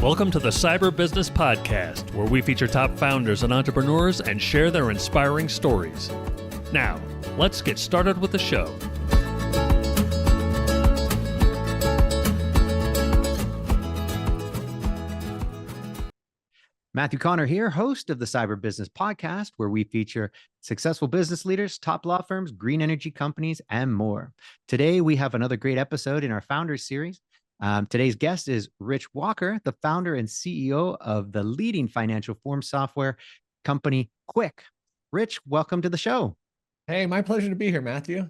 Welcome to the Cyber Business Podcast, where we feature top founders and entrepreneurs and share their inspiring stories. Now, let's get started with the show. Matthew Connor here, host of the Cyber Business Podcast, where we feature successful business leaders, top law firms, green energy companies, and more. Today, we have another great episode in our Founders Series. Today's guest is Rich Walker, the founder and CEO of the leading financial form software company, Quik. Rich, welcome to the show. Hey, my pleasure to be here, Matthew.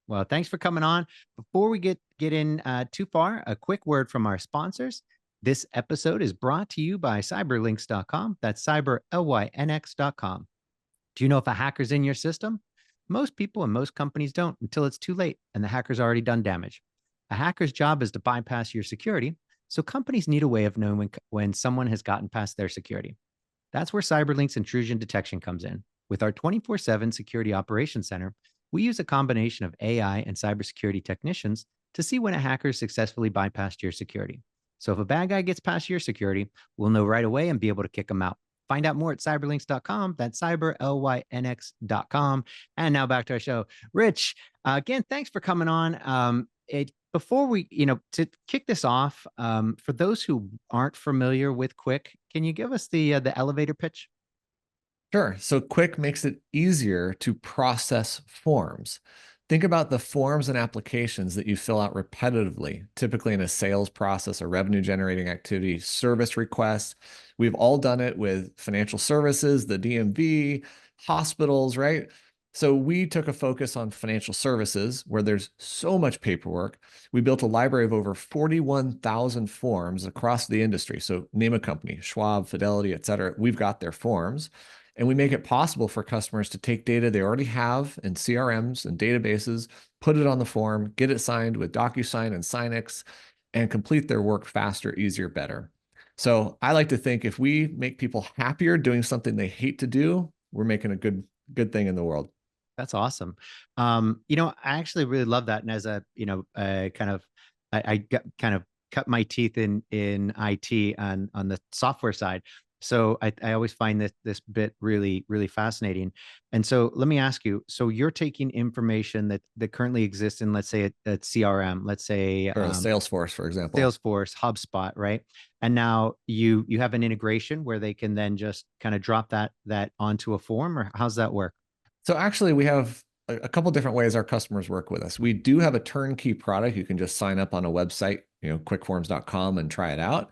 Well, thanks for coming on. Before we get in too far, a quick word from our sponsors. This episode is brought to you by cyberlinks.com. That's cyberlynx.com. Do you know if a hacker's in your system? Most people and most companies don't until it's too late and the hacker's already done damage. A hacker's job is to bypass your security, so companies need a way of knowing when someone has gotten past their security. That's where CyberLink's intrusion detection comes in. With our 24/7 security operations center, we use a combination of AI and cybersecurity technicians to see when a hacker successfully bypassed your security. So if a bad guy gets past your security, we'll know right away and be able to kick them out. Find out more at cyberlinks.com. That's cyberlynx.com. And now back to our show. Rich, again, thanks for coming on. Before we, to kick this off, for those who aren't familiar with Quik, can you give us the elevator pitch? Sure. So Quik makes it easier to process forms. Think about the forms and applications that you fill out repetitively, typically in a sales process, a revenue generating activity, service requests. We've all done it with financial services, the DMV, hospitals, right? So we took a focus on financial services where there's so much paperwork. We built a library of over 41,000 forms across the industry. So name a company, Schwab, Fidelity, et cetera. We've got their forms. And we make it possible for customers to take data they already have in CRMs and databases, put it on the form, get it signed with DocuSign and Signix, and complete their work faster, easier, better. So I like to think if we make people happier doing something they hate to do, we're making a good thing in the world. That's awesome. I actually really love that. And as I kind of cut my teeth in IT on the software side. So I always find this bit really, really fascinating. And so let me ask you, so you're taking information that currently exists in, let's say, a CRM, let's say Salesforce, for example. Salesforce, HubSpot, right? And now you have an integration where they can then just kind of drop that onto a form, or how's that work? So actually, we have a couple different ways our customers work with us. We do have a turnkey product. You can just sign up on a website, quickforms.com, and try it out.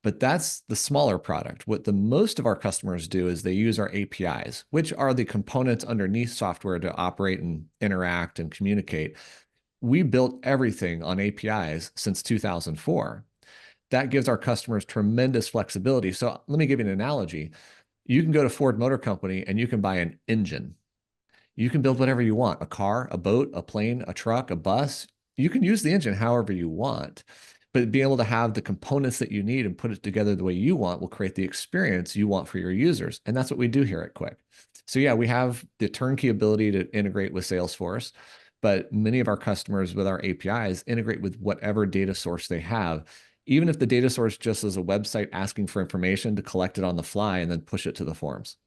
But that's the smaller product. What the most of our customers do is they use our APIs, which are the components underneath software to operate and interact and communicate. We built everything on APIs since 2004. That gives our customers tremendous flexibility. So let me give you an analogy. You can go to Ford Motor Company and you can buy an engine. You can build whatever you want, a car, a boat, a plane, a truck, a bus. You can use the engine however you want, but being able to have the components that you need and put it together the way you want will create the experience you want for your users. And that's what we do here at Quik. So yeah, we have the turnkey ability to integrate with Salesforce, but many of our customers with our APIs integrate with whatever data source they have, even if the data source just is a website asking for information to collect it on the fly and then push it to the forms.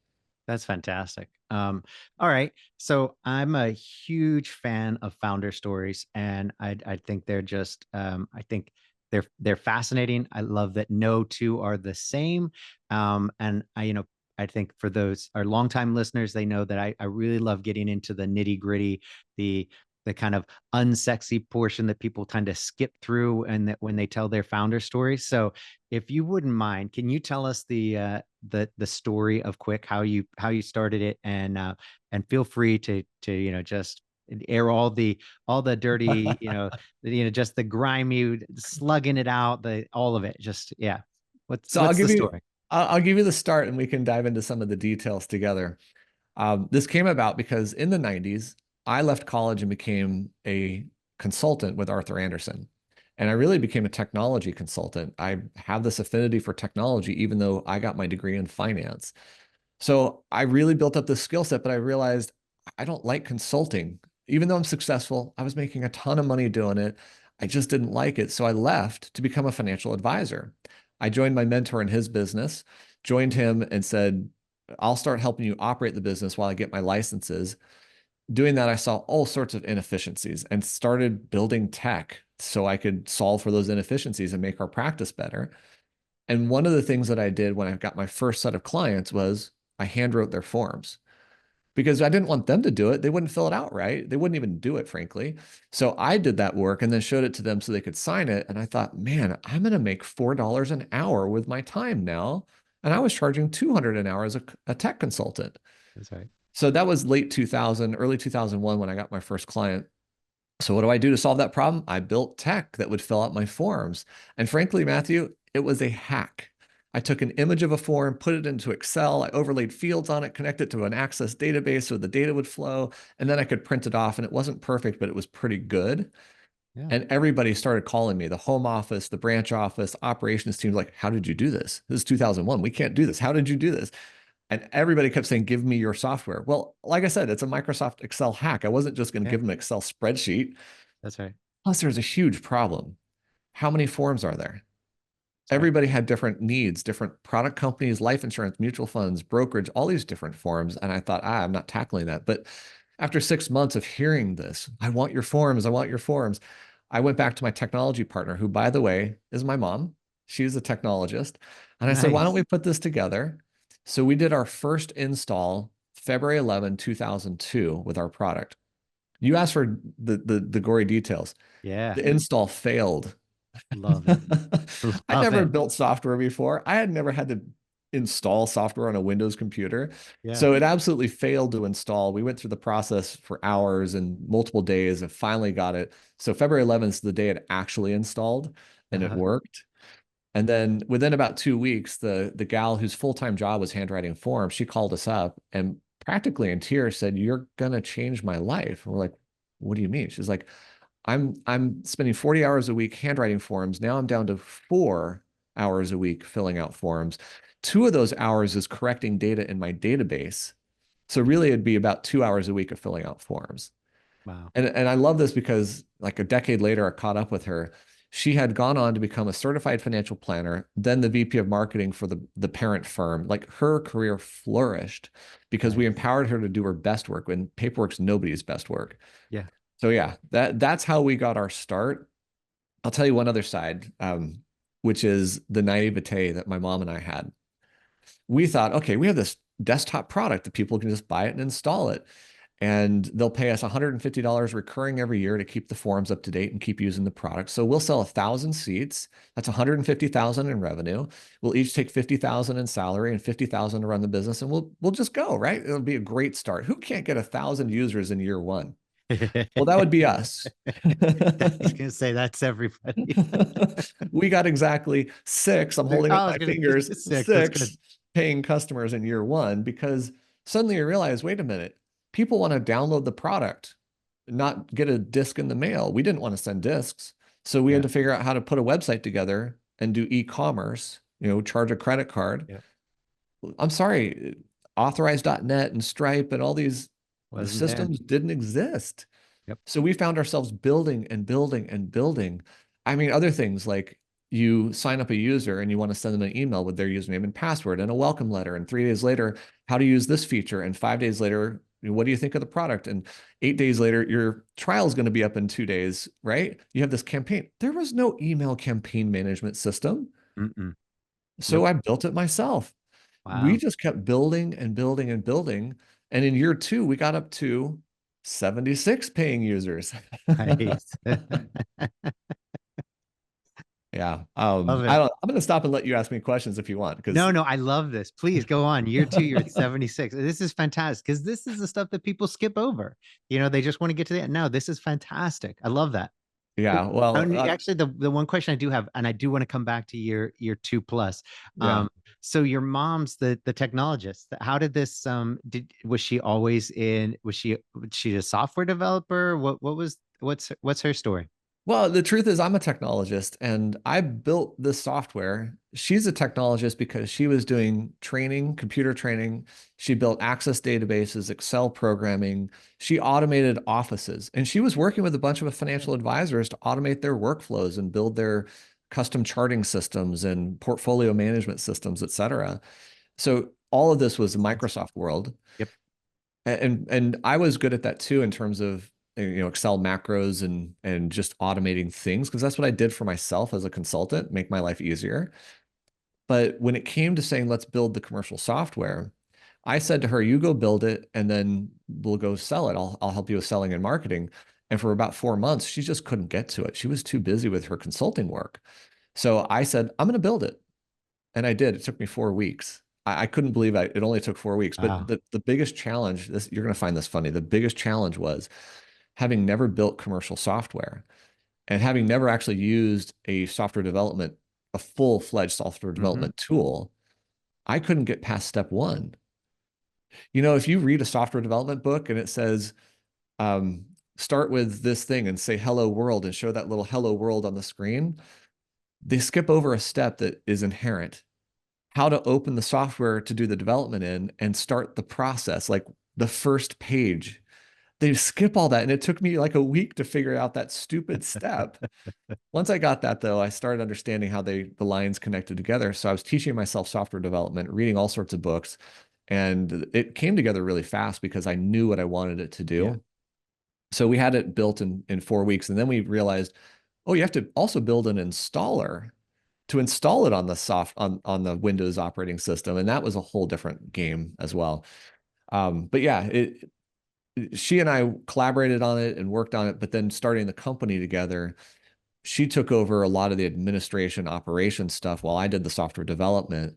That's fantastic. All right. So I'm a huge fan of founder stories, and I think they're just, I think they're fascinating. I love that no two are the same. And I think for those our longtime listeners, they know that I really love getting into the nitty gritty, the kind of unsexy portion that people tend to skip through, and that when they tell their founder stories. So if you wouldn't mind, can you tell us the story of Quik, how you started it, and feel free to just air all the dirty, just the grimy slugging it out, all of it. Just, yeah. What's the story? I'll give you the start and we can dive into some of the details together. This came about because in the 90s, I left college and became a consultant with Arthur Andersen. And I really became a technology consultant. I have this affinity for technology, even though I got my degree in finance. So I really built up this skill set, but I realized I don't like consulting. Even though I'm successful, I was making a ton of money doing it. I just didn't like it. So I left to become a financial advisor. I joined my mentor in his business, joined him and said, I'll start helping you operate the business while I get my licenses. Doing that, I saw all sorts of inefficiencies and started building tech so I could solve for those inefficiencies and make our practice better. And one of the things that I did when I got my first set of clients was I hand wrote their forms because I didn't want them to do it. They wouldn't fill it out right. They wouldn't even do it, frankly. So I did that work and then showed it to them so they could sign it. And I thought, man, I'm going to make $4 an hour with my time now. And I was charging 200 an hour as a tech consultant. That's right. So that was late 2000, early 2001 when I got my first client. So what do I do to solve that problem? I built tech that would fill out my forms. And frankly, Matthew, it was a hack. I took an image of a form, put it into Excel, I overlaid fields on it, connected to an Access database so the data would flow, and then I could print it off. And it wasn't perfect, but it was pretty good. Yeah. And everybody started calling me, the home office, the branch office, operations team, like, how did you do this? This is 2001. We can't do this. How did you do this? And everybody kept saying, give me your software. Well, like I said, it's a Microsoft Excel hack. I wasn't just going to give them an Excel spreadsheet. That's right. Plus, there's a huge problem. How many forms are there? That's Everybody had different needs, different product companies, life insurance, mutual funds, brokerage, all these different forms. And I thought, I'm not tackling that. But after 6 months of hearing this, I want your forms, I want your forms, I went back to my technology partner, who, by the way, is my mom. She's a technologist. And I said, why don't we put this together? So we did our first install February 11, 2002 with our product. You asked for the gory details. Yeah. The install failed. Love it. I never built software before. I had never had to install software on a Windows computer. Yeah. So it absolutely failed to install. We went through the process for hours and multiple days and finally got it. So February 11th is the day it actually installed and it worked. And then within about 2 weeks, the gal whose full-time job was handwriting forms, she called us up and practically in tears said, "You're going to change my life." And we're like, "What do you mean?" She's like, I'm spending 40 hours a week handwriting forms. Now I'm down to 4 hours a week filling out forms. 2 of those hours is correcting data in my database. So really it'd be about 2 hours a week of filling out forms. Wow. And I love this because like a decade later, I caught up with her. She had gone on to become a certified financial planner, then the VP of marketing for the parent firm. Like her career flourished because we empowered her to do her best work, when paperwork's nobody's best work. Yeah. So yeah, that's how we got our start. I'll tell you one other side, which is the naivete that my mom and I had. We thought, okay, we have this desktop product that people can just buy it and install it. And they'll pay us $150 recurring every year to keep the forms up to date and keep using the product. So we'll sell 1,000 seats. That's 150,000 in revenue. We'll each take 50,000 in salary and 50,000 to run the business, and we'll just go, right? It'll be a great start. Who can't get 1,000 users in year one? Well, that would be us. I was going to say that's everybody. We got exactly 6. I'm holding up my fingers. 6 paying customers in year one, because suddenly you realize, wait a minute, people want to download the product, not get a disc in the mail. We didn't want to send discs. So we had to figure out how to put a website together and do e-commerce, charge a credit card. Yeah. I'm sorry, authorize.net and Stripe and all these systems didn't exist. Yep. So we found ourselves building and building and building. I mean, other things like you sign up a user and you want to send them an email with their username and password and a welcome letter. And 3 days later, how to use this feature. And 5 days later, what do you think of the product? And 8 days later, your trial is going to be up in 2 days, right? You have this campaign. There was no email campaign management system. So I built it myself. Wow. We just kept building and building and building. And in year 2, we got up to 76 paying users. Nice. Yeah. I'm going to stop and let you ask me questions if you want. No, I love this. Please go on. Year 2, you're at 76. This is fantastic because this is the stuff that people skip over. They just want to get to the end. No, this is fantastic. I love that. Yeah. Well, actually, the one question I do have, and I do want to come back to year 2 plus. Yeah. So your mom's the technologist. How did this? Was she always in? Was she a software developer? What's her story? Well, the truth is I'm a technologist and I built this software. She's a technologist because she was doing training, computer training. She built Access databases, Excel programming. She automated offices, and she was working with a bunch of financial advisors to automate their workflows and build their custom charting systems and portfolio management systems, et cetera. So all of this was Microsoft world. Yep. And I was good at that too, in terms of, Excel macros and just automating things, because that's what I did for myself as a consultant, make my life easier. But when it came to saying, let's build the commercial software, I said to her, you go build it and then we'll go sell it. I'll help you with selling and marketing. And for about 4 months, she just couldn't get to it. She was too busy with her consulting work. So I said, I'm going to build it. And I did. It took me 4 weeks. I couldn't believe it only took 4 weeks. But Wow. the biggest challenge, you're going to find this funny. The biggest challenge was having never built commercial software and having never actually used a full-fledged software Hmm. development tool. I couldn't get past step one. If you read a software development book and it says, um, start with this thing and say hello world and show that little hello world on the screen, they skip over a step that is inherent. How to open the software to do the development in and start the process, like the first page. They skip all that. And it took me like a week to figure out that stupid step. Once I got that, though, I started understanding how the lines connected together. So I was teaching myself software development, reading all sorts of books, and it came together really fast because I knew what I wanted it to Yeah. do. So we had it built in 4 weeks, and then we realized, oh, you have to also build an installer to install it on on the Windows operating system, and that was a whole different game as well. But yeah, she and I collaborated on it and worked on it, but then starting the company together, she took over a lot of the administration operation stuff while I did the software development.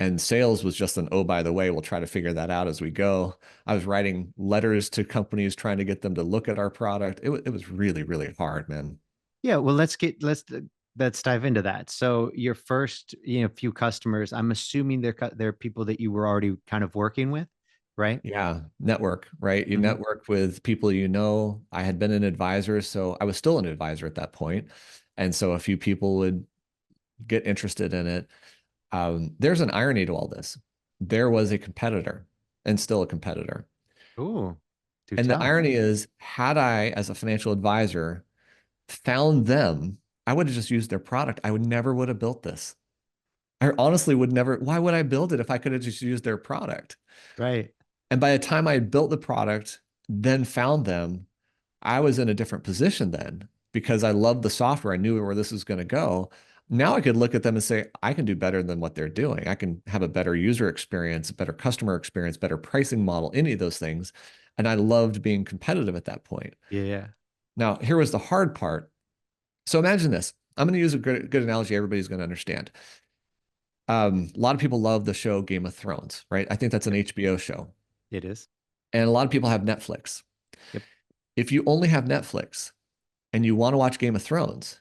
And sales was just an, oh, by the way, we'll try to figure that out as we go. I was writing letters to companies trying to get them to look at our product. It was really, really hard, man. Yeah. Well, let's dive into that. So your first, few customers, I'm assuming they're people that you were already kind of working with, right? Yeah, network, right? You Hmm. network with people you know. I had been an advisor, so I was still an advisor at that point. And so a few people would get interested in it. There's an irony to all this. There was a competitor and still a competitor. Ooh, do And the tell. irony is, had I, as a financial advisor, found them, I would have just used their product. I would never would have built this. I honestly would never. Why would I build it if I could have just used their product? Right. And by the time I had built the product, then found them, I was in a different position then because I loved the software. I knew where this was going to go. Now I could look at them and say, I can do better than what they're doing. I can have a better user experience, better customer experience, better pricing model, any of those things. And I loved being competitive at that point. Yeah. Now, here was the hard part. So imagine this. I'm going to use a good analogy everybody's going to understand. A lot of people love the show Game of Thrones, right? I think that's an Yep. HBO show. It is. And a lot of people have Netflix. Yep. If you only have Netflix and you want to watch Game of Thrones,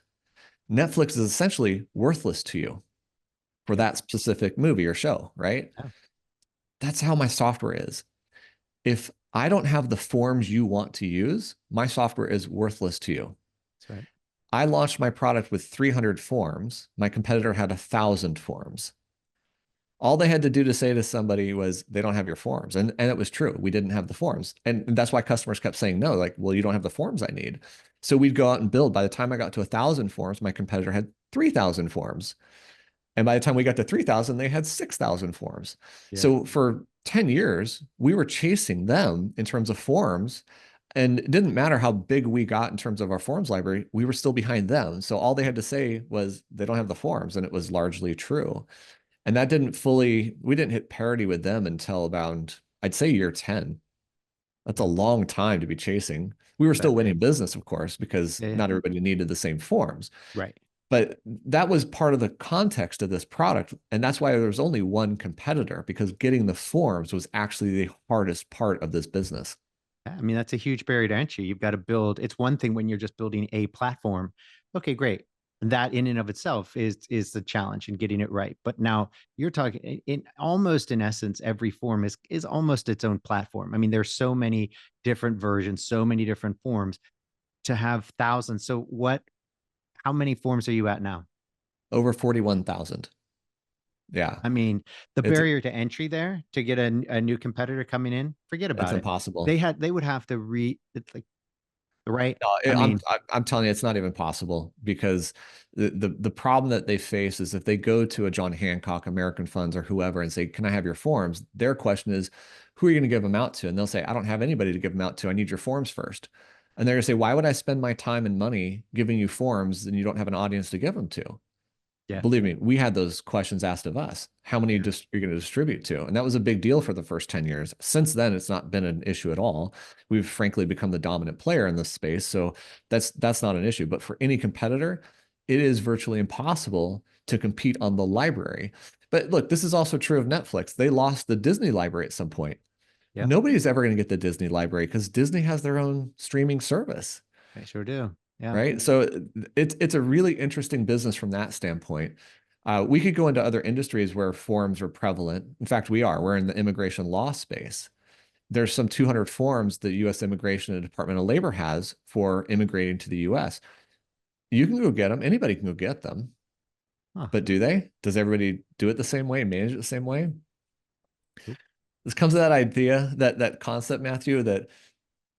Netflix is essentially worthless to you for Yep. that specific movie or show, right? Yeah, That's how my software is. If I don't have the forms you want to use, my software is worthless to you. that's right. I launched my product with 300 forms. My competitor had 1,000 forms. All they had to do to say to somebody was, they don't have your forms. And it was true. We didn't have the forms. And that's why customers kept saying no, like, well, you don't have the forms I need. So we'd go out and build. By the time I got to 1,000 forms, my competitor had 3,000 forms. And by the time we got to 3,000, they had 6,000 forms. Yeah. So for 10 years, we were chasing them in terms of forms. And it didn't matter how big we got in terms of our forms library, we were still behind them. So all they had to say was they don't have the forms. And it was largely true. And that we didn't hit parity with them until about, I'd say, year 10. That's a long time to be chasing. We were still That winning is. business, of course, because Yeah. Yeah. not everybody needed the same forms. Right. But that was part of the context of this product. And that's why there was only one competitor, because getting the forms was actually the hardest part of this business. I mean, that's a huge barrier to entry. You've got to build. It's one thing when you're just building a platform. Okay, great. That in and of itself is the challenge in getting it right. But now you're talking in almost in essence, every form is almost its own platform. I mean, there's so many different versions, so many different forms to have thousands. So how many forms are you at now? Over 41,000. Yeah. I mean, the It's barrier to entry there to get a new competitor coming in, forget it's about it. impossible. They would have to it's like right? No, I mean, I'm telling you, it's not even possible because the problem that they face is if they go to a John Hancock, American Funds, or whoever and say, "Can I have your forms?" Their question is, "Who are you going to give them out to?" And they'll say, "I don't have anybody to give them out to. I need your forms first." And they're going to say, "Why would I spend my time and money giving you forms and you don't have an audience to give them to?" yeah, Believe me, we had those questions asked of us. How many yeah, are you going to distribute to? And that was a big deal for the first 10 years. Since then, it's not been an issue at all. We've frankly become the dominant player in this space. So that's not an issue. But for any competitor, it is virtually impossible to compete on the library. But look, this is also true of Netflix. They lost the Disney library at some point. yep. Nobody's ever going to get the Disney library because Disney has their own streaming service. They sure do. Yeah. Right. So it's a really interesting business from that standpoint. We could go into other industries where forms are prevalent. In fact, we are. We're in the immigration law space. There's some 200 forms the U.S. Immigration and Department of Labor has for immigrating to the U.S. You can go get them. Anybody can go get them. Huh. But do they? Does everybody do it the same way and manage it the same way? Nope. This comes to that idea, that concept, Matthew, that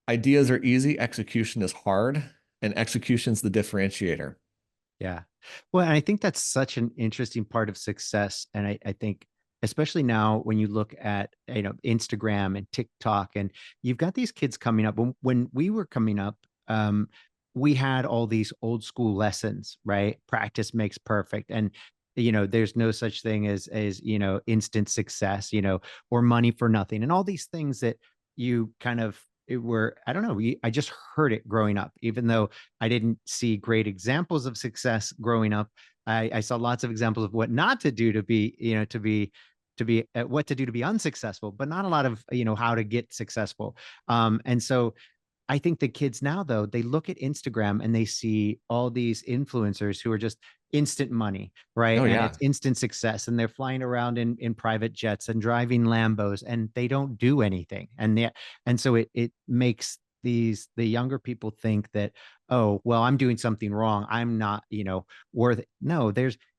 ideas are easy, execution is hard, and execution's the differentiator. Yeah. Well, and I think that's such an interesting part of success. And I think, especially now when you look at, Instagram and TikTok, and you've got these kids coming up. When we were coming up, we had all these old school lessons, right? Practice makes perfect. And, there's no such thing as, instant success, or money for nothing. And all these things that you kind of were, I don't know, I just heard it growing up, even though I didn't see great examples of success growing up. I saw lots of examples of what not to do to be, what to do to be unsuccessful, but not a lot of, how to get successful. And so I think the kids now, though, they look at Instagram and they see all these influencers who are just instant money, right? Oh And yeah. it's instant success. And they're flying around in private jets and driving Lambos, and they don't do anything. And so it makes the younger people think that, oh, well, I'm doing something wrong. I'm not, worth it. No,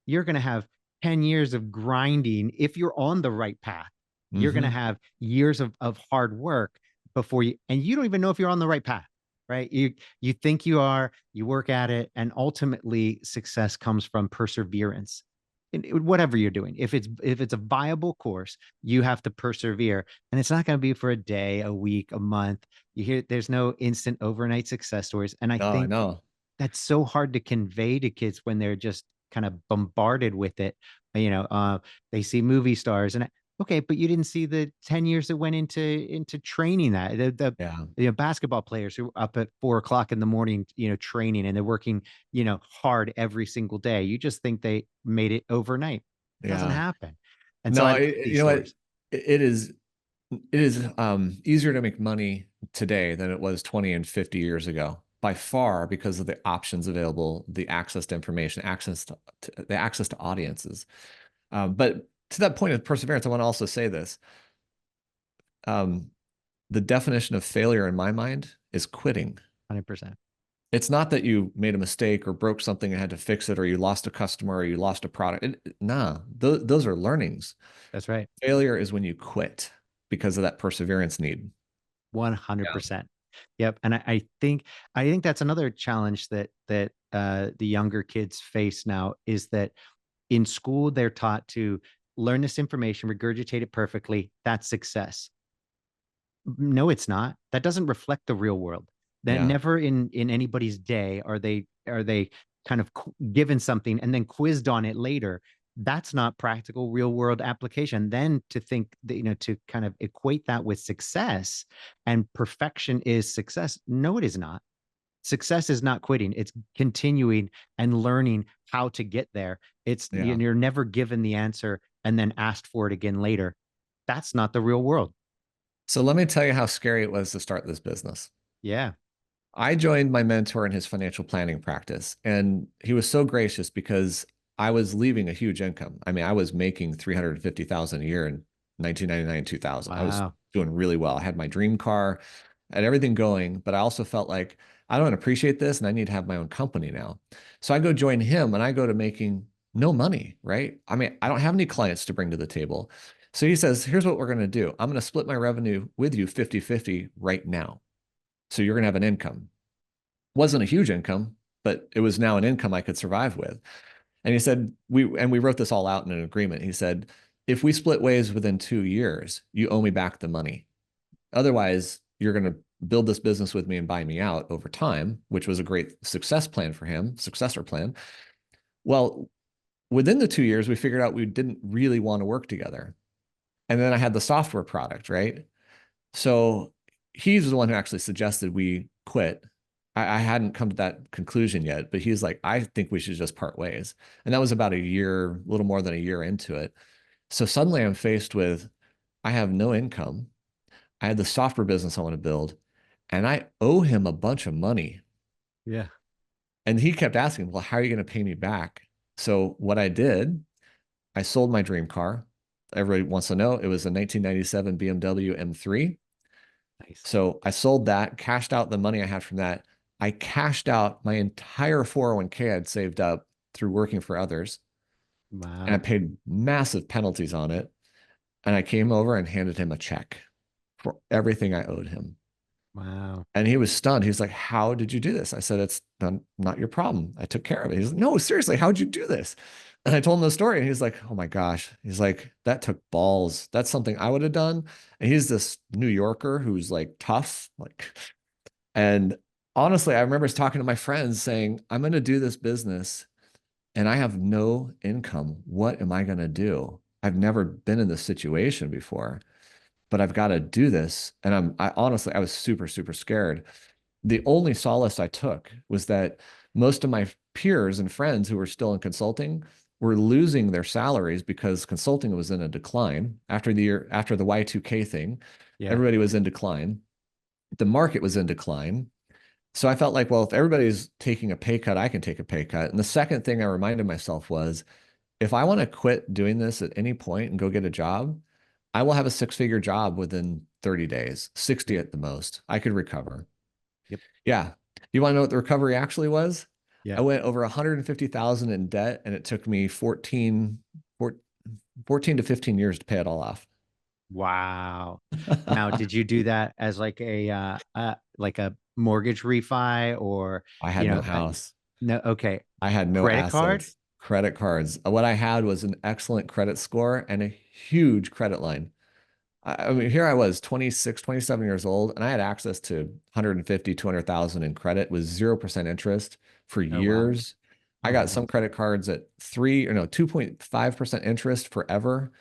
you're gonna have 10 years of grinding if you're on the right path. You're gonna Hmm. have years of hard work before you don't even know if you're on the right path, right? You think you are, you work at it, and ultimately success comes from perseverance in whatever you're doing. If it's a viable course, you have to persevere, and it's not going to be for a day, a week, a month. You hear there's no instant overnight success stories, and I No, I think know. that's so hard to convey to kids when they're just kind of bombarded with it. They see movie stars, and okay, but you didn't see the 10 years that went into training that Yeah. the basketball players who are up at 4 o'clock in the morning, training, and they're working, hard every single day. You just think they made it overnight. It doesn't Yeah. happen. And so No, I love these you know what? stories. It is easier to make money today than it was 20 and 50 years ago by far because of the options available, the access to information, the access to audiences. But to that point of perseverance, I want to also say this. Um, the definition of failure in my mind is quitting. 100%. It's not that you made a mistake or broke something and had to fix it, or you lost a customer or you lost a product. Nah, those are learnings. That's right. Failure is when you quit because of that perseverance need. Yeah. 100%. Yep. And I think that's another challenge that the younger kids face now, is that in school they're taught to learn this information, regurgitate it perfectly. That's success. No, it's not. That doesn't reflect the real world. That Yeah. never in anybody's day are they kind of given something and then quizzed on it later. That's not practical real world application. Then to think that, to kind of equate that with success, and perfection is success. No, it is not. Success is not quitting. It's continuing and learning how to get there. It's Yeah. you're never given the answer and then asked for it again later. That's not the real world. So let me tell you how scary it was to start this business. Yeah. I joined my mentor in his financial planning practice, and he was so gracious because I was leaving a huge income. I mean, I was making 350,000 a year in 1999, 2000. I was Wow. doing really well. I had my dream car, I had everything going, but I also felt like I don't appreciate this and I need to have my own company now. So I go join him and I go to making no money, right? I mean, I don't have any clients to bring to the table. So he says, here's what we're going to do. I'm going to split my revenue with you 50-50 right now. So you're going to have an income. Wasn't a huge income, but it was now an income I could survive with. And he said, we wrote this all out in an agreement. He said, if we split ways within 2 years, you owe me back the money. Otherwise, you're going to build this business with me and buy me out over time, which was a great success plan for him, successor plan. Well, within the 2 years, we figured out we didn't really want to work together. And then I had the software product, right? So he's the one who actually suggested we quit. I hadn't come to that conclusion yet, but he's like, I think we should just part ways. And that was about a year, a little more than a year into it. So suddenly I'm faced with, I have no income. I had the software business I want to build, and I owe him a bunch of money. Yeah. And he kept asking, well, how are you going to pay me back? So what I did, I sold my dream car. Everybody wants to know it was a 1997 BMW M3. Nice. So I sold that, cashed out the money I had from that. I cashed out my entire 401k I'd saved up through working for others. And I Wow. paid massive penalties on it. And I came over and handed him a check for everything I owed him. Wow. And he was stunned. He's like, how did you do this? I said, it's not your problem. I took care of it. He's like, no, seriously, how'd you do this? And I told him the story, and he's like, oh my gosh. He's like, that took balls. That's something I would have done. And he's this New Yorker who's like tough. And honestly, I remember talking to my friends saying, I'm going to do this business and I have no income. What am I going to do? I've never been in this situation before, but I've got to do this. And I honestly, I was super, super scared. The only solace I took was that most of my peers and friends who were still in consulting were losing their salaries because consulting was in a decline after the Y2K thing. Yeah. Everybody was in decline. The market was in decline. So I felt like, well, if everybody's taking a pay cut, I can take a pay cut. And the second thing I reminded myself was, if I want to quit doing this at any point and go get a job, I will have a six-figure job within 30 days, 60 at the most. I could recover. Yep. Yeah. You want to know what the recovery actually was? Yeah. I went over 150,000 in debt, and it took me 14 to 15 years to pay it all off. Wow. Now, did you do that as like a mortgage refi, or I had no house. no? Okay. I had no Credit card? assets. Credit cards. What I had was an excellent credit score and a huge credit line. I mean, here I was 26, 27 years old, and I had access to 150, 200,000 in credit with 0% interest for Oh, wow. years. I Oh, got wow. some credit cards at 2.5% interest forever.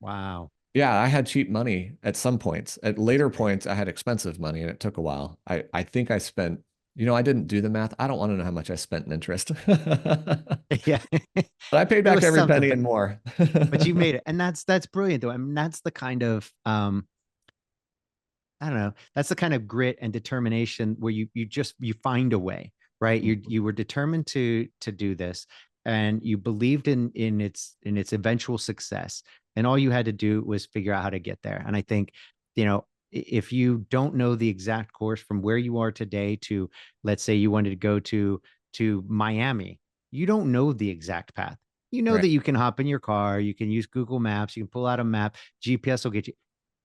Wow. Yeah, I had cheap money at some points. At later points, I had expensive money, and it took a while. I think I spent, I didn't do the math. I don't want to know how much I spent in interest. But Yeah. I paid It back was every something, penny but and more. you made it. And that's brilliant though. I mean, that's the kind of I don't know, that's the kind of grit and determination where you find a way, right? You were determined to do this, and you believed in its eventual success. And all you had to do was figure out how to get there. And I think, if you don't know the exact course from where you are today to, let's say you wanted to go to Miami, you don't know the exact path. You know Right. that you can hop in your car, you can use Google Maps, you can pull out a map, GPS will get you.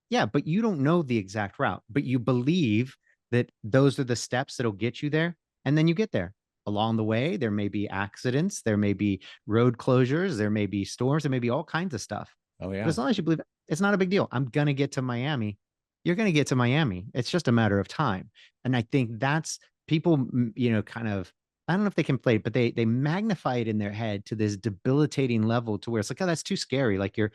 Yeah, but you don't know the exact route, but you believe that those are the steps that'll get you there. And then you get there. Along the way, there may be accidents, there may be road closures, there may be storms, there may be all kinds of stuff. Oh, But yeah. as long as you believe it, it's not a big deal. I'm going to get to Miami. You're going to get to Miami. It's just a matter of time. And I think that's people, kind of, I don't know if they can play it, but they magnify it in their head to this debilitating level to where it's like, oh, that's too scary. Like your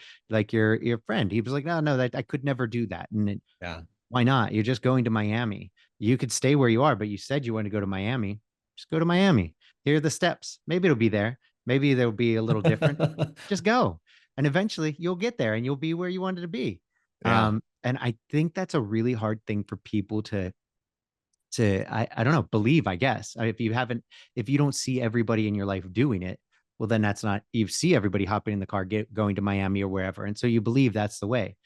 friend, he was like, no, that I could never do that. And Yeah. why not? You're just going to Miami. You could stay where you are, but you said you want to go to Miami. Just go to Miami. Here are the steps. Maybe it'll be there. Maybe there'll be a little different. Just go. And eventually you'll get there and you'll be where you wanted to be. Yeah. And I think that's a really hard thing for people to I don't know, believe, I guess. If you don't see everybody in your life doing it, well, then that's not, you see everybody hopping in the car, going to Miami or wherever. And so you believe that's the way.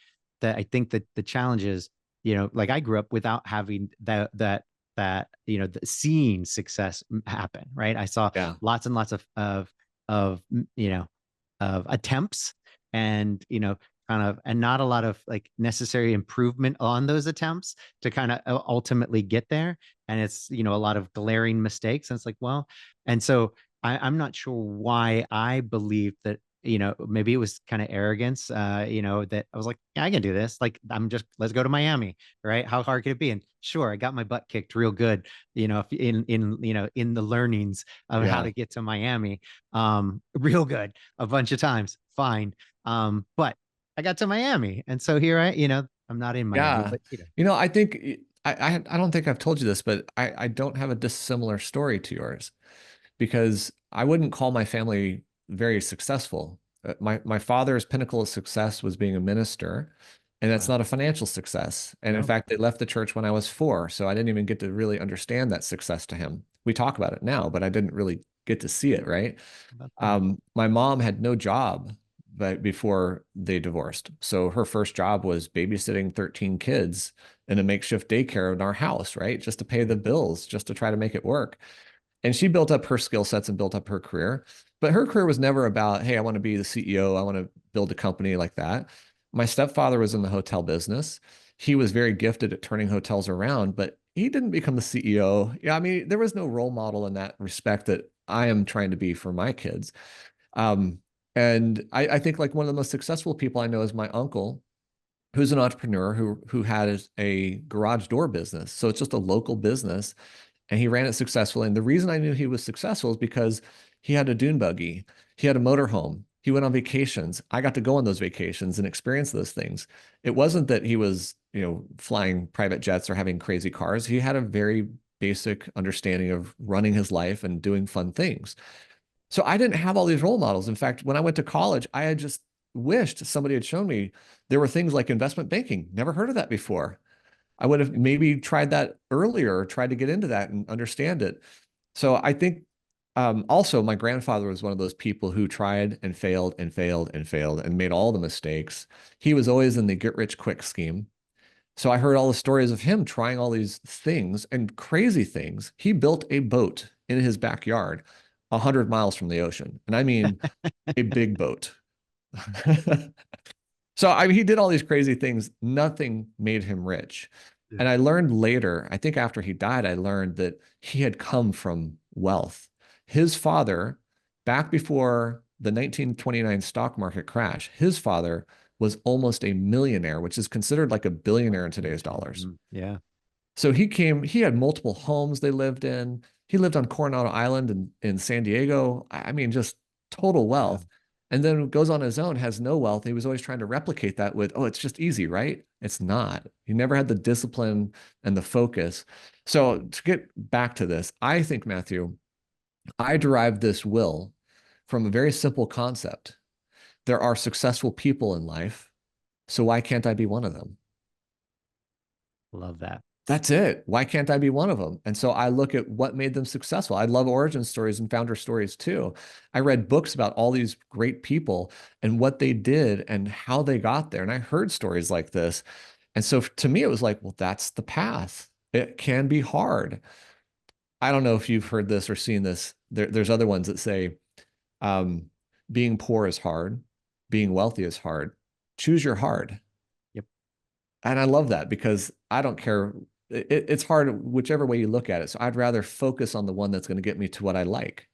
That I think that the challenge is, like I grew up without having the seeing success happen, right? I saw Yeah. lots and lots of of attempts, and kind of, and not a lot of like necessary improvement on those attempts to kind of ultimately get there. And it's, a lot of glaring mistakes. And it's like, well, and so I'm not sure why I believe that, maybe it was kind of arrogance, that I was like, yeah, I can do this. Like, let's go to Miami, right? How hard could it be? And sure, I got my butt kicked real good, if in the learnings of how Yeah. to get to Miami, real good a bunch of times, fine. But I got to Miami, and so here I'm not in Miami, Yeah. but I think I don't think I've told you this, but I don't have a dissimilar story to yours because I wouldn't call my family very successful. My father's pinnacle of success was being a minister, and that's wow, not a financial success. And in no, fact, they left the church when I was 4, so I didn't even get to really understand that success to him. We talk about it now, but I didn't really get to see it, right? about that. My mom had no job before they divorced. So her first job was babysitting 13 kids in a makeshift daycare in our house, right? Just to pay the bills, just to try to make it work. And she built up her skill sets and built up her career. But her career was never about, hey, I want to be the CEO. I want to build a company like that. My stepfather was in the hotel business. He was very gifted at turning hotels around, but he didn't become the CEO. Yeah, I mean, there was no role model in that respect that I am trying to be for my kids. Um, and I think like one of the most successful people I know is my uncle, who's an entrepreneur who had a garage door business. So it's just a local business, and he ran it successfully. And the reason I knew he was successful is because he had a dune buggy, he had a motorhome, he went on vacations. I got to go on those vacations and experience those things. It wasn't that he was, flying private jets or having crazy cars. He had a very basic understanding of running his life and doing fun things. So I didn't have all these role models. In fact, when I went to college, I had just wished somebody had shown me there were things like investment banking. Never heard of that before. I would have maybe tried that earlier, or tried to get into that and understand it. So I think also my grandfather was one of those people who tried and failed and failed and failed and made all the mistakes. He was always in the get rich quick scheme. So I heard all the stories of him trying all these things and crazy things. He built a boat in his backyard 100 miles from the ocean. And I mean, a big boat. So I mean, he did all these crazy things. Nothing made him rich. Yeah. And I learned later, I think after he died, I learned that he had come from wealth. His father, back before the 1929 stock market crash, his father was almost a millionaire, which is considered like a billionaire in today's dollars. Yeah. So he had multiple homes they lived in. He lived on Coronado Island in San Diego. I mean, just total Yeah. wealth. And then goes on his own, has no wealth. He was always trying to replicate that with, oh, it's just easy, right? It's not. He never had the discipline and the focus. So to get back to this, I think, Matthew, I derived this will from a very simple concept. There are successful people in life. So why can't I be one of them? Love that. That's it. Why can't I be one of them? And so I look at what made them successful. I love origin stories and founder stories too. I read books about all these great people and what they did and how they got there. And I heard stories like this. And so to me, it was like, well, that's the path. It can be hard. I don't know if you've heard this or seen this. There's other ones that say, um, being poor is hard, being wealthy is hard. Choose your hard. Yep. And I love that because I don't care. It's hard whichever way you look at it. So I'd rather focus on the one that's going to get me to what I like.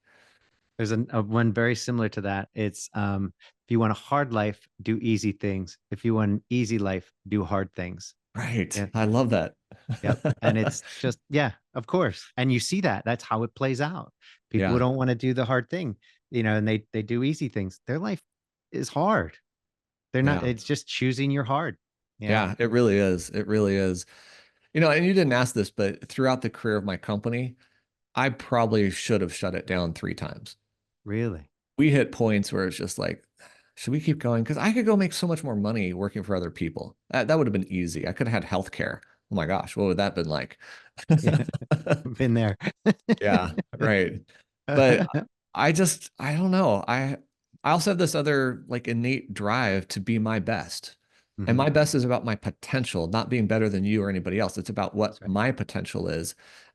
There's a one very similar to that. It's if you want a hard life, do easy things. If you want an easy life, do hard things. Right. Yeah. I love that. Yep. And it's just, yeah, of course. And you see that. That's how it plays out. People who Yeah. don't want to do the hard thing, and they do easy things. Their life is hard. They're not, Yeah. it's just choosing your hard. Yeah. Yeah. It really is. It really is. And you didn't ask this, but throughout the career of my company, I probably should have shut it down 3 times. Really. We hit points where it's just like, should we keep going? Because I could go make so much more money working for other people. That would have been easy. I could have had healthcare. Oh my gosh, what would that been like? Yeah. Been there. Yeah, right. But I don't know. I also have this other like innate drive to be my best. And Mhm. my best is about my potential, not being better than you or anybody else. It's about what That's right. my potential is.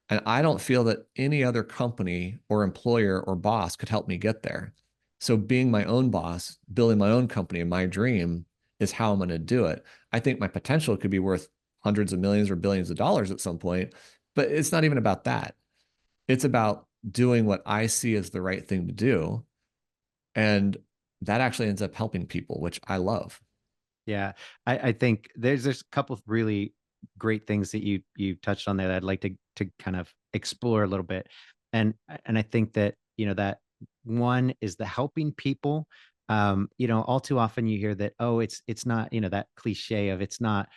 And I don't feel that any other company or employer or boss could help me get there. So being my own boss, building my own company, my dream is how I'm going to do it. I think my potential could be worth hundreds of millions or billions of dollars at some point, but it's not even about that. It's about doing what I see as the right thing to do. And that actually ends up helping people, which I love. Yeah, I think there's a couple of really great things that you touched on there that I'd like to kind of explore a little bit, and I think that that one is the helping people. All too often you hear that, oh, it's not, that cliche of it's not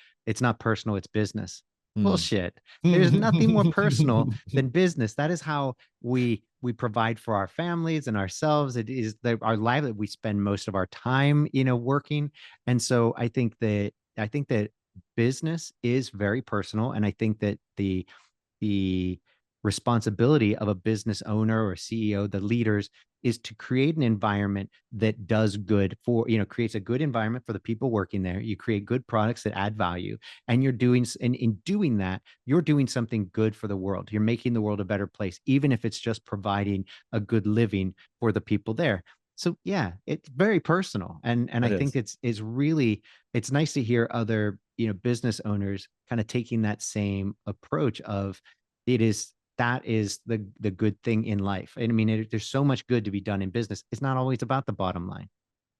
personal, it's business. Mm. Bullshit. There's nothing more personal than business. That is how we provide for our families and ourselves. It is our life that we spend most of our time, working. And so I think that business is very personal, and I think that the responsibility of a business owner or CEO, the leaders, is to create an environment that does good for, creates a good environment for the people working there. You create good products that add value, and in doing that, you're doing something good for the world. You're making the world a better place, even if it's just providing a good living for the people there. So yeah, it's very personal, and I It think is. it's nice to hear other business owners kind of taking that same approach of that is the good thing in life. And I mean, there's so much good to be done in business. It's not always about the bottom line.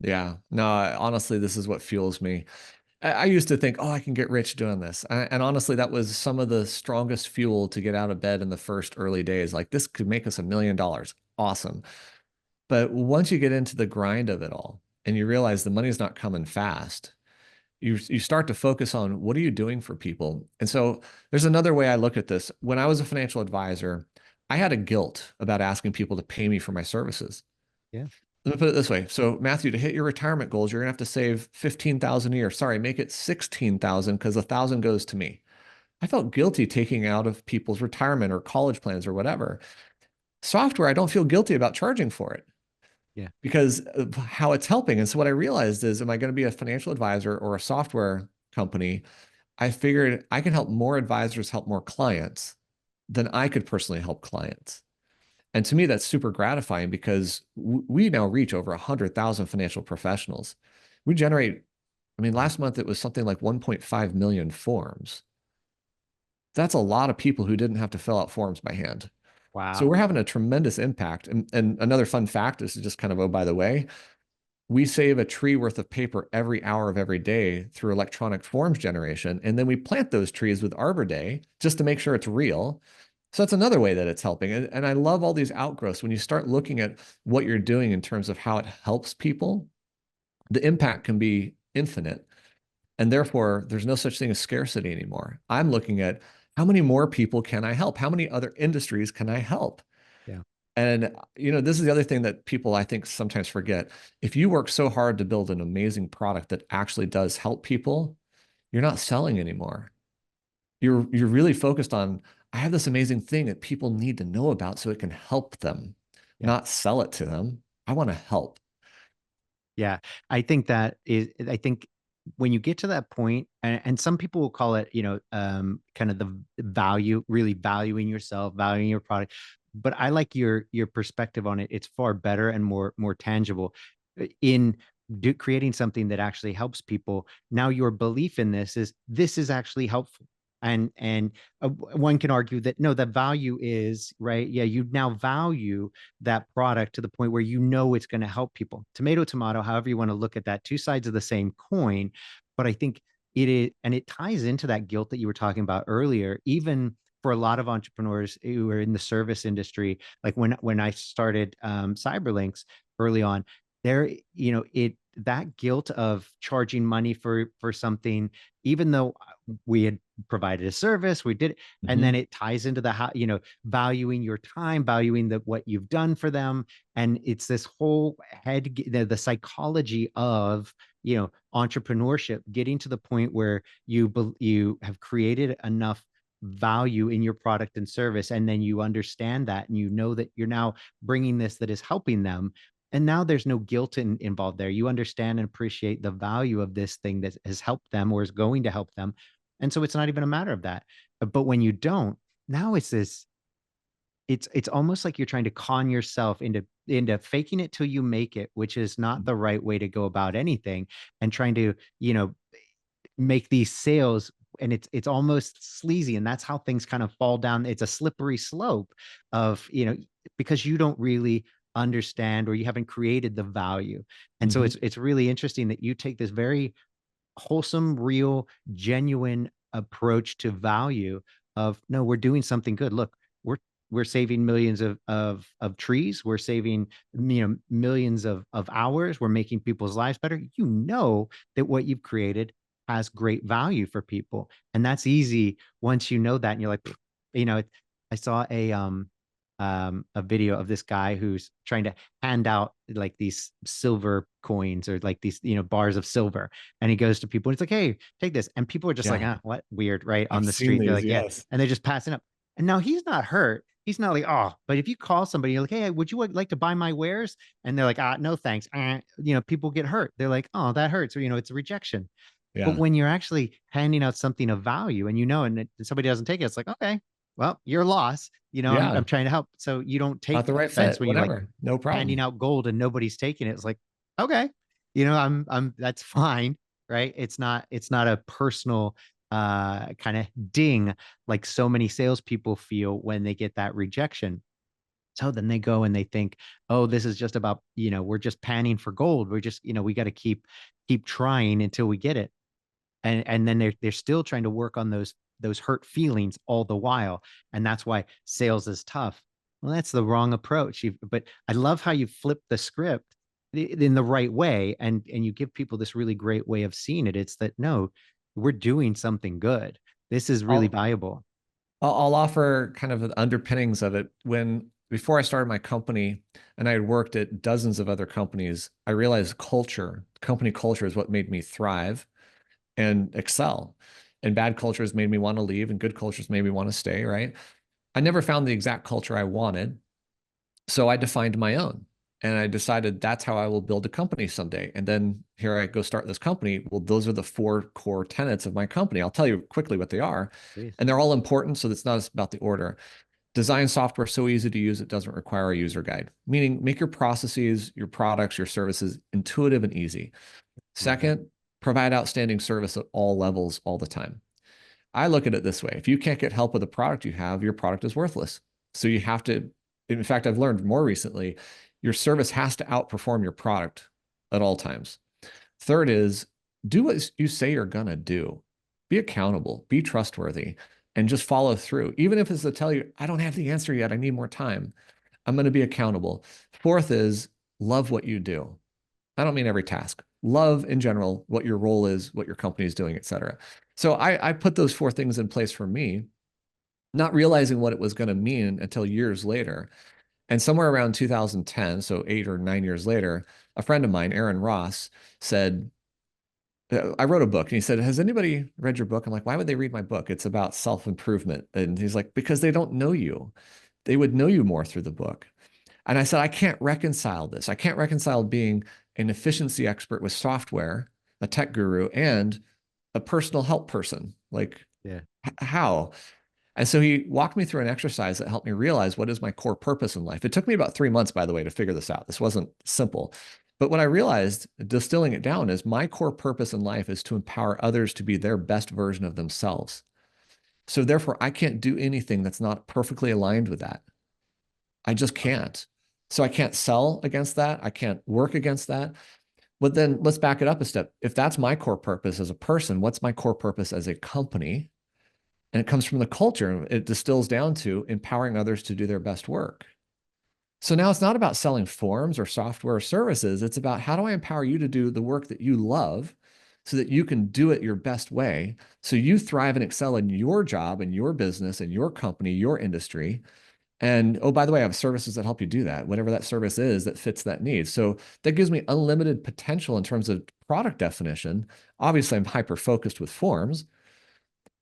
Yeah. No, honestly, this is what fuels me. I used to think, oh, I can get rich doing this. And honestly, that was some of the strongest fuel to get out of bed in the first early days. Like, this could make us $1 million. Awesome. But once you get into the grind of it all and you realize the money's not coming fast, you start to focus on what are you doing for people. And so there's another way I look at this. When I was a financial advisor, I had a guilt about asking people to pay me for my services. Yeah. Let me put it this way. So, Matthew, to hit your retirement goals, you're gonna have to save 15,000 a year. Sorry, make it 16,000 because 1,000 goes to me. I felt guilty taking out of people's retirement or college plans or whatever. Software, I don't feel guilty about charging for it Yeah. because of how it's helping. And so what I realized is, am I going to be a financial advisor or a software company? I figured I can help more advisors help more clients than I could personally help clients. And to me, that's super gratifying because we now reach over 100,000 financial professionals. We generate, I mean, Wow. last month it was something like 1.5 million forms. That's a lot of people who didn't have to fill out forms by hand. So Wow. we're having a tremendous impact. And another fun fact is just kind of, oh, by the way, we save a tree worth of paper every hour of every day through electronic forms generation. And then we plant those trees with Arbor Day just to make sure it's real. So that's another way that it's helping. And I love all these outgrowths. When you start looking at what you're doing in terms of how it helps people, the impact can be infinite. And therefore, there's no such thing as scarcity anymore. I'm looking at how many more people can I help? How many other industries can I help? Yeah. And this is the other thing that people I think sometimes forget. If you work so hard to build an amazing product that actually does help people, you're not selling anymore. You're really focused on, I have this amazing thing that people need to know about so it can help them, Yeah. not sell it to them. I want to help. Yeah, I think when you get to that point, and some people will call it, kind of the value, really valuing yourself, valuing your product. But I like your perspective on it. It's far better and more tangible in creating something that actually helps people. Now your belief in this is actually helpful. And one can argue that no, the value is right. Yeah, you now value that product to the point where it's going to help people. Tomato, tomato, however you want to look at that, two sides of the same coin. But I think it is, and it ties into that guilt that you were talking about earlier, even for a lot of entrepreneurs who are in the service industry. Like when I started Cyberlinks early on, there, that guilt of charging money for something, even though we had provided a service, we did, and then Mhm. it ties into the how, valuing your time, valuing what you've done for them. And it's this whole the psychology of, entrepreneurship, getting to the point where you have created enough value in your product and service, and then you understand that, and that you're now bringing this that is helping them, and now there's no guilt involved there. You understand and appreciate the value of this thing that has helped them or is going to help them, and so it's not even a matter of that. But when you don't, now it's almost like you're trying to con yourself into faking it till you make it, which is not the right way to go about anything, and trying to, make these sales, and it's almost sleazy, and that's how things kind of fall down. It's a slippery slope of, because you don't really understand, or you haven't created the value. And so it's really interesting that you take this very wholesome, real, genuine approach to value of, no, we're doing something good. Look, we're saving millions of trees. We're saving, millions of hours. We're making people's lives better. That what you've created has great value for people. And that's easy once you know that. And you're like, I saw a video of this guy who's trying to hand out like these silver coins, or like these, bars of silver. And he goes to people and it's like, hey, take this. And people are just like, what, weird, right? On the street. They're like, yeah. And they're just passing up. And now he's not hurt. He's not like, oh, but if you call somebody, you're like, hey, would you like to buy my wares? And they're like, no, thanks. People get hurt. They're like, oh, that hurts. Or, it's a rejection. But when you're actually handing out something of value, and and somebody doesn't take it, it's like, okay, well, your loss. I'm trying to help. So you don't take not the right offense fit, when you're like whatever, no problem, handing out gold and nobody's taking it. It's like, okay, I'm that's fine, right? It's not a personal kind of ding like so many salespeople feel when they get that rejection. So then they go and they think, oh, this is just about, we're just panning for gold. We're just, we got to keep trying until we get it. And then they're still trying to work on those hurt feelings all the while. And that's why sales is tough. Well, that's the wrong approach. But I love how you flip the script in the right way, and you give people this really great way of seeing it. It's that, no, we're doing something good. This is really valuable. I'll offer kind of the underpinnings of it. Before I started my company, and I had worked at dozens of other companies, I realized company culture is what made me thrive and excel. And bad cultures made me want to leave, and good cultures made me want to stay, right? I never found the exact culture I wanted. So I defined my own, and I decided that's how I will build a company someday. And then here I go start this company. Well, those are the 4 core tenets of my company. I'll tell you quickly what they are. Please. And they're all important. So it's not about the order. Design software so easy to use it doesn't require a user guide, meaning make your processes, your products, your services intuitive and easy. Second, provide outstanding service at all levels all the time. I look at it this way. If you can't get help with the product you have, your product is worthless. So you have to, in fact, I've learned more recently, your service has to outperform your product at all times. Third is do what you say you're going to do. Be accountable, be trustworthy, and just follow through. Even if it's to tell you, I don't have the answer yet, I need more time. I'm going to be accountable. Fourth is love what you do. I don't mean every task. Love in general, what your role is, what your company is doing, et cetera. So I put those 4 things in place for me, not realizing what it was going to mean until years later. And somewhere around 2010, so 8 or 9 years later, a friend of mine, Aaron Ross, said, I wrote a book, and he said, has anybody read your book? I'm like, why would they read my book? It's about self-improvement. And he's like, because they don't know you. They would know you more through the book. And I said, I can't reconcile this. I can't reconcile being an efficiency expert with software, a tech guru, and a personal help person. Like, how? And so he walked me through an exercise that helped me realize what is my core purpose in life. It took me about 3 months, by the way, to figure this out. This wasn't simple. But what I realized, distilling it down, is my core purpose in life is to empower others to be their best version of themselves. So therefore, I can't do anything that's not perfectly aligned with that. I just can't. So I can't sell against that. I can't work against that. But then let's back it up a step. If that's my core purpose as a person, what's my core purpose as a company? And it comes from the culture. It distills down to empowering others to do their best work. So now it's not about selling forms or software or services. It's about, how do I empower you to do the work that you love so that you can do it your best way, so you thrive and excel in your job and your business and your company, your industry. And oh, by the way, I have services that help you do that, whatever that service is that fits that need. So that gives me unlimited potential in terms of product definition. Obviously, I'm hyper-focused with forms,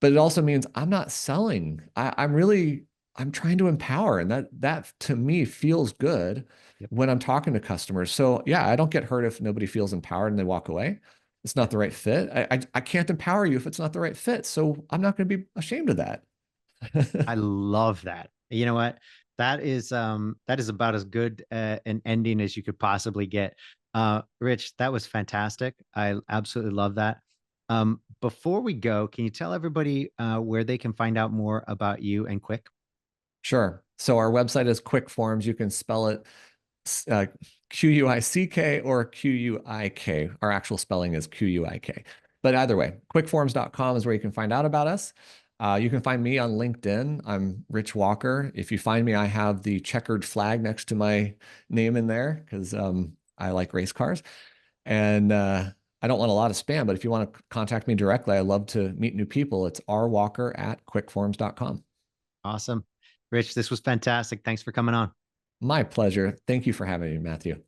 but it also means I'm not selling. I'm trying to empower. And that to me feels good when I'm talking to customers. So yeah, I don't get hurt if nobody feels empowered and they walk away. It's not the right fit. I can't empower you if it's not the right fit. So I'm not going to be ashamed of that. I love that. You know what? That is about as good an ending as you could possibly get. Rich, that was fantastic. I absolutely love that. Before we go, can you tell everybody where they can find out more about you and Quik? Sure. So our website is Quik Forms. You can spell it Quick or Quik. Our actual spelling is Quik. But either way, quickforms.com is where you can find out about us. You can find me on LinkedIn. I'm Rich Walker. If you find me, I have the checkered flag next to my name in there because I like race cars. And I don't want a lot of spam, but if you want to contact me directly, I love to meet new people. It's rwalker@quickforms.com. Awesome. Rich, this was fantastic. Thanks for coming on. My pleasure. Thank you for having me, Matthew.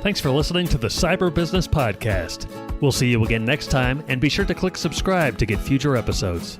Thanks for listening to the Cyber Business Podcast. We'll see you again next time, and be sure to click subscribe to get future episodes.